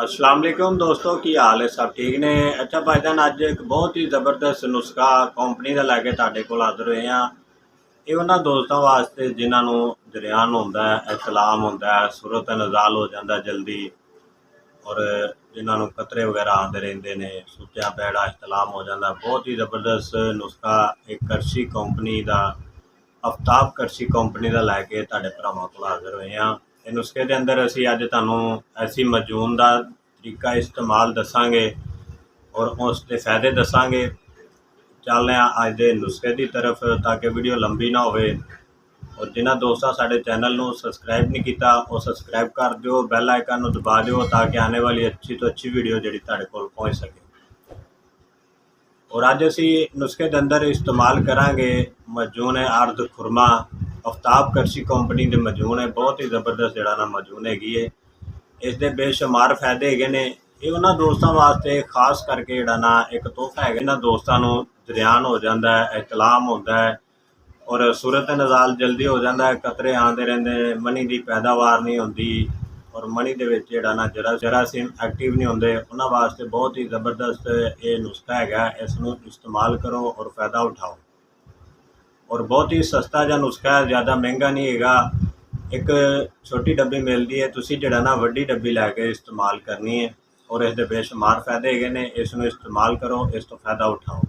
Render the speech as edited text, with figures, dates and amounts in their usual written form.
अस्सलाम वालेकुम दोस्तों, की हाल है? सब ठीक ने? अच्छा भाईजान, अज एक बहुत ही ज़बरदस्त नुस्खा कंपनी का लैके तुहाडे कोल हाज़र होए हाँ। ये उन्होंने दोस्तों वास्ते जिन्होंने दरियान होंदा है, इतलाम होंदा है, सूरत नज़ाल हो जाता जल्दी, और जिन्होंने कतरे वगैरह आते रहते हैं, सुच्चा पैड़ा इतलाम हो जाता। बहुत ही ज़बरदस्त नुस्खा एक करशी कंपनी का, आफ्ताब करशी कंपनी का लैके तुहाडे भरावां कोल हाज़र होए हाँ। इस नुस्खे के अंदर असी अज तुहानूं ऐसी मजून का तरीका इस्तेमाल दसांगे और उसके फायदे दसांगे। चलने अज के नुस्खे की तरफ, ताकि वीडियो लंबी ना होवे। और जिन्होंने दोस्तों साडे चैनल को सबसक्राइब नहीं किया, वो सबसक्राइब कर दो, बैल आइकन दबा दो, ताकि आने वाली अच्छी तो अच्छी वीडियो जी तुहाडे कोल पहुँच सके। और अज असी नुस्खे के अंदर इस्तेमाल करांगे मजून है अर्ध खुरमा, आफ्ताब करशी कंपनी के मजून है। बहुत ही ज़बरदस्त जड़ा ना मजून हैगी है। इसके बेशुमार फायदे है ने। ये उन्होंने दोस्तों वास्ते खास करके जड़ा ना एक तोहफा है। इन्होंने दोस्तों को दरियान हो जाता है, इतलाम होता है, और सूरत नज़ाल जल्दी हो जाता है। कतरे आते रहते, मनी की पैदावार नहीं होती, और मनी के जड़ा ना जरासीम एक्टिव नहीं होंगे। उन्होंने वास्ते बहुत ही ज़बरदस्त ये नुस्खा है। इसनों इस्तेमाल करो और फायदा उठाओ। और बहुत ही सस्ता जहा नुस्खा है, ज़्यादा महंगा नहीं है। एक छोटी डब्बी मिलती है, तुसी जड़ा ना वड्डी डब्बी लैके इस्तेमाल करनी है। और इसके बेशुमार फायदे है ने। इसनों इस्तेमाल करो, इस तो फायदा उठाओ।